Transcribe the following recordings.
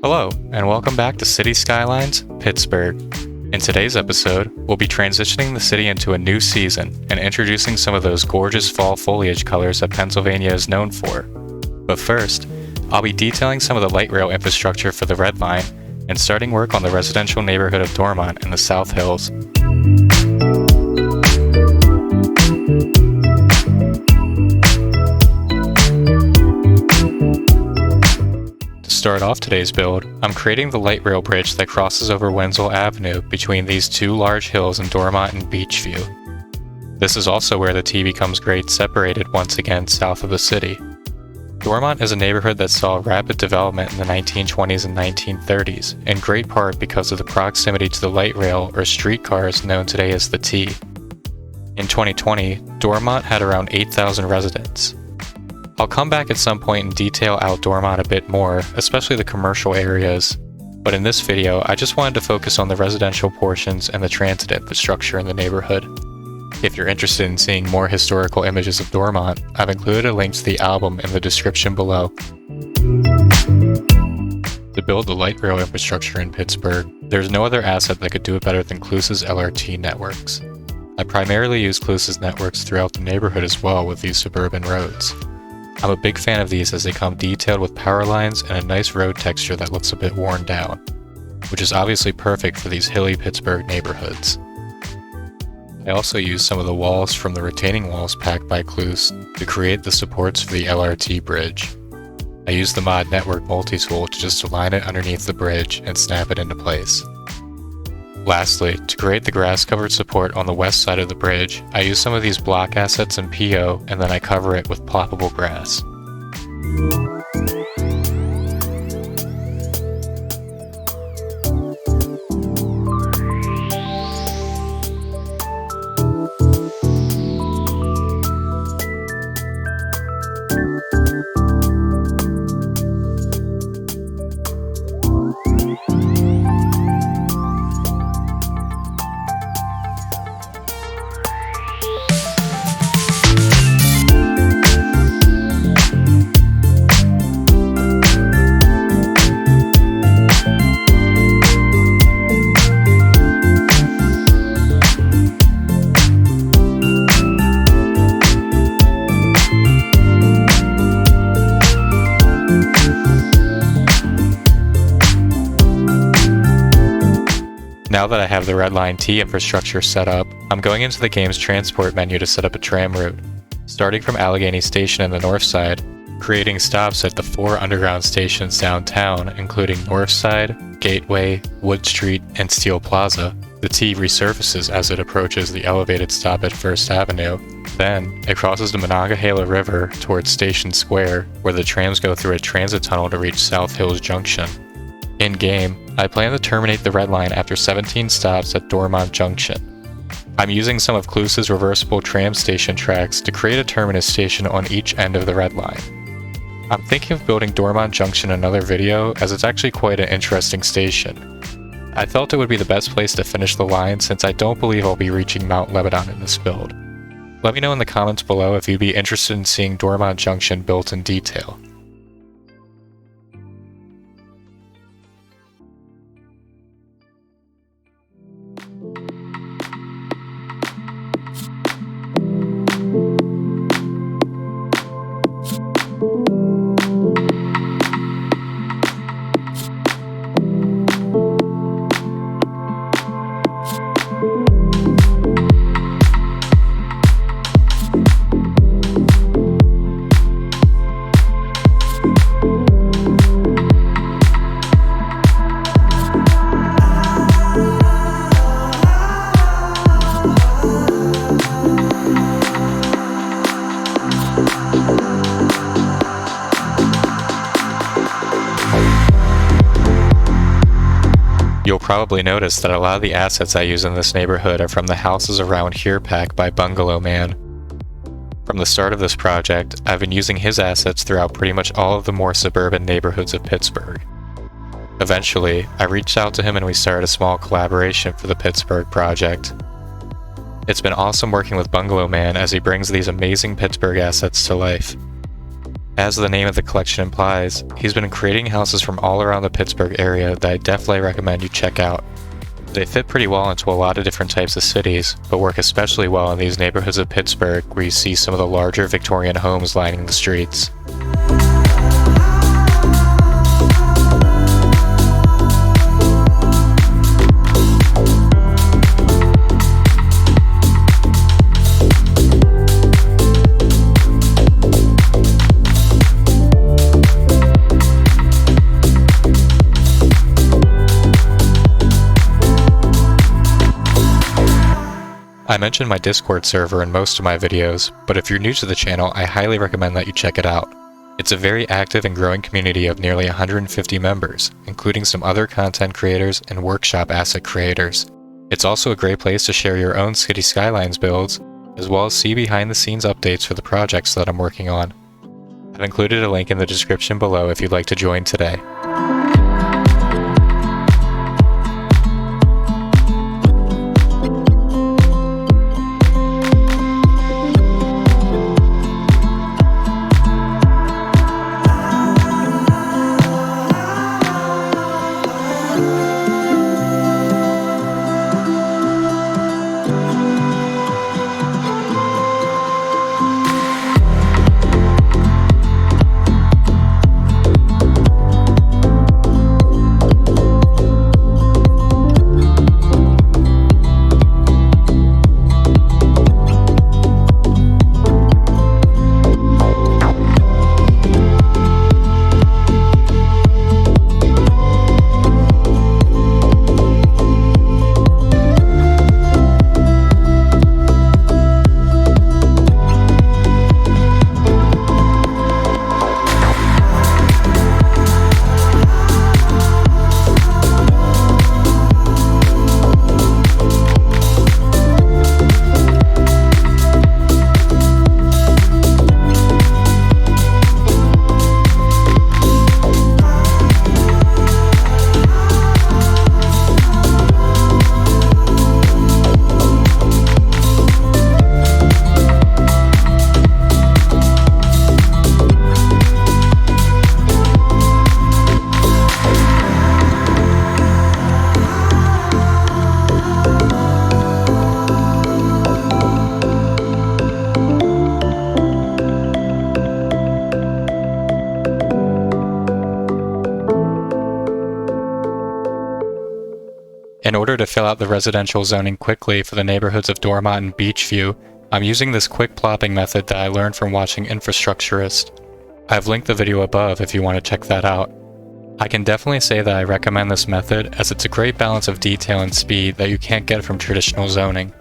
Hello, and welcome back to City Skylines, Pittsburgh. In today's episode, we'll be transitioning the city into a new season and introducing some of those gorgeous fall foliage colors that Pennsylvania is known for. But first, I'll be detailing some of the light rail infrastructure for the Red Line and starting work on the residential neighborhood of Dormont in the South Hills. To start off today's build, I'm creating the light rail bridge that crosses over Wenzell Avenue between these two large hills in Dormont and Beechview. This is also where the T becomes grade separated once again south of the city. Dormont is a neighborhood that saw rapid development in the 1920s and 1930s, in great part because of the proximity to the light rail or streetcars known today as the T. In 2020, Dormont had around 8,000 residents. I'll come back at some point and detail out Dormont a bit more, especially the commercial areas, but in this video I just wanted to focus on the residential portions and the transit infrastructure in the neighborhood. If you're interested in seeing more historical images of Dormont, I've included a link to the album in the description below. To build the light rail infrastructure in Pittsburgh, there's no other asset that could do it better than Cluse's LRT networks. I primarily use Cluse's networks throughout the neighborhood as well with these suburban roads. I'm a big fan of these as they come detailed with power lines and a nice road texture that looks a bit worn down, which is obviously perfect for these hilly Pittsburgh neighborhoods. I also use some of the walls from the retaining walls packed by Cluse to create the supports for the LRT bridge. I use the Mod Network multi-tool to just align it underneath the bridge and snap it into place. Lastly, to create the grass-covered support on the west side of the bridge, I use some of these block assets in PO and then I cover it with ploppable grass. Now that I have the Red Line T infrastructure set up, I'm going into the game's transport menu to set up a tram route, starting from Allegheny Station in the north side, creating stops at the 4 underground stations downtown, including Northside, Gateway, Wood Street, and Steel Plaza. The T resurfaces as it approaches the elevated stop at First Avenue. Then, it crosses the Monongahela River towards Station Square, where the trams go through a transit tunnel to reach South Hills Junction. In-game, I plan to terminate the Red Line after 17 stops at Dormont Junction. I'm using some of Cluse's reversible tram station tracks to create a terminus station on each end of the Red Line. I'm thinking of building Dormont Junction in another video as it's actually quite an interesting station. I felt it would be the best place to finish the line since I don't believe I'll be reaching Mount Lebanon in this build. Let me know in the comments below if you'd be interested in seeing Dormont Junction built in detail. You'll probably notice that a lot of the assets I use in this neighborhood are from the Houses Around Here pack by Bungalow Man. From the start of this project, I've been using his assets throughout pretty much all of the more suburban neighborhoods of Pittsburgh. Eventually, I reached out to him and we started a small collaboration for the Pittsburgh project. It's been awesome working with Bungalow Man as he brings these amazing Pittsburgh assets to life. As the name of the collection implies, he's been creating houses from all around the Pittsburgh area that I definitely recommend you check out. They fit pretty well into a lot of different types of cities, but work especially well in these neighborhoods of Pittsburgh where you see some of the larger Victorian homes lining the streets. I mentioned my Discord server in most of my videos, but if you're new to the channel, I highly recommend that you check it out. It's a very active and growing community of nearly 150 members, including some other content creators and workshop asset creators. It's also a great place to share your own City Skylines builds, as well as see behind the scenes updates for the projects that I'm working on. I've included a link in the description below if you'd like to join today. In order to fill out the residential zoning quickly for the neighborhoods of Dormont and Beechview, I'm using this quick plopping method that I learned from watching Infrastructurist. I've linked the video above if you want to check that out. I can definitely say that I recommend this method as it's a great balance of detail and speed that you can't get from traditional zoning.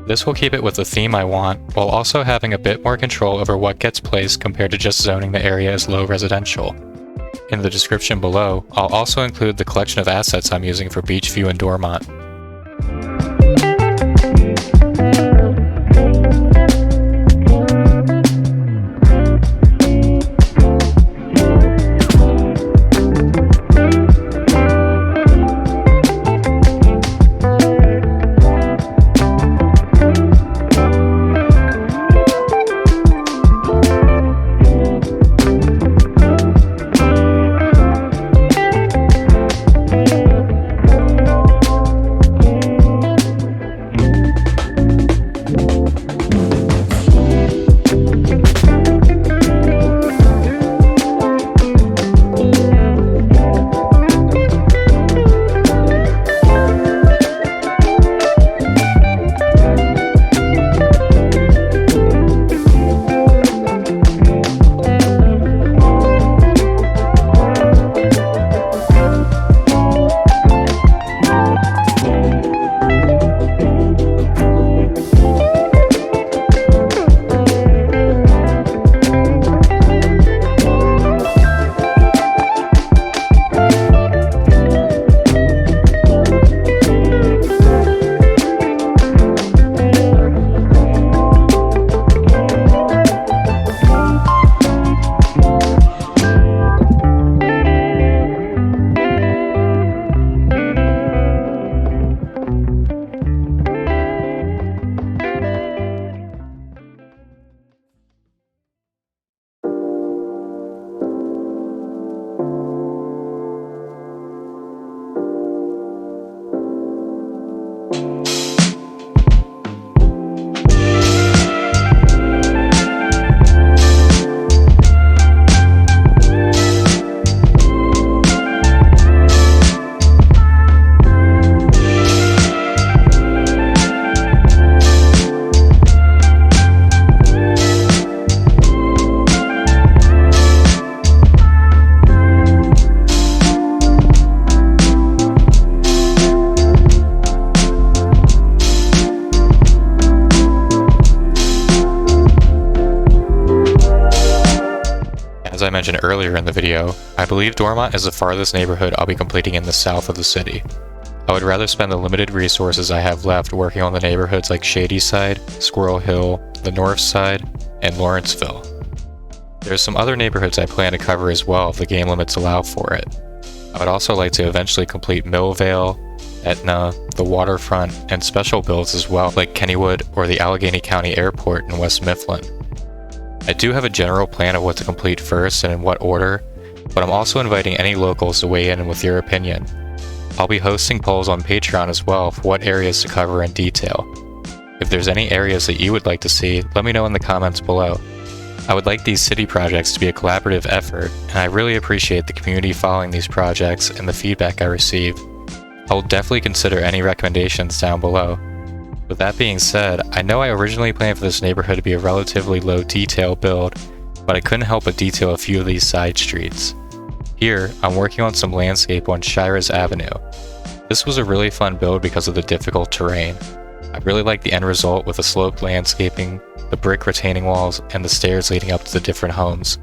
This will keep it with the theme I want, while also having a bit more control over what gets placed compared to just zoning the area as low residential. In the description below, I'll also include the collection of assets I'm using for Beechview and Dormont. mentioned earlier in the video, I believe Dormont is the farthest neighborhood I'll be completing in the south of the city. I would rather spend the limited resources I have left working on the neighborhoods like Shadyside, Squirrel Hill, the North Side, and Lawrenceville. There's some other neighborhoods I plan to cover as well if the game limits allow for it. I would also like to eventually complete Millvale, Etna, the waterfront, and special builds as well, like Kennywood or the Allegheny County Airport in West Mifflin. I do have a general plan of what to complete first and in what order, but I'm also inviting any locals to weigh in with your opinion. I'll be hosting polls on Patreon as well for what areas to cover in detail. If there's any areas that you would like to see, let me know in the comments below. I would like these city projects to be a collaborative effort, and I really appreciate the community following these projects and the feedback I receive. I will definitely consider any recommendations down below. With that being said, I know I originally planned for this neighborhood to be a relatively low detail build, but I couldn't help but detail a few of these side streets. Here, I'm working on some landscape on Shiras Avenue. This was a really fun build because of the difficult terrain. I really like the end result with the sloped landscaping, the brick retaining walls, and the stairs leading up to the different homes.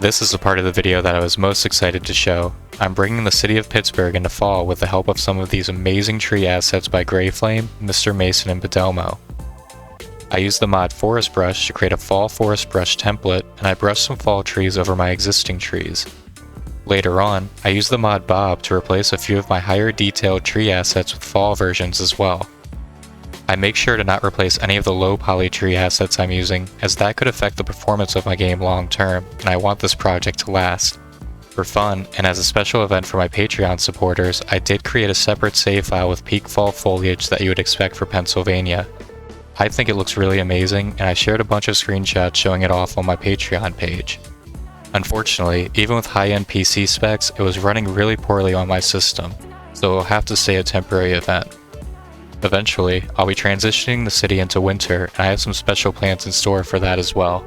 This is the part of the video that I was most excited to show. I'm bringing the city of Pittsburgh into fall with the help of some of these amazing tree assets by Greyflame, Mr. Mason, and Bedelmo. I used the mod Forest Brush to create a fall forest brush template, and I brushed some fall trees over my existing trees. Later on, I used the mod Bob to replace a few of my higher detailed tree assets with fall versions as well. I make sure to not replace any of the low poly tree assets I'm using, as that could affect the performance of my game long term, and I want this project to last. For fun, and as a special event for my Patreon supporters, I did create a separate save file with peak fall foliage that you would expect for Pennsylvania. I think it looks really amazing, and I shared a bunch of screenshots showing it off on my Patreon page. Unfortunately, even with high-end PC specs, it was running really poorly on my system, so it will have to stay a temporary event. Eventually, I'll be transitioning the city into winter, and I have some special plans in store for that as well.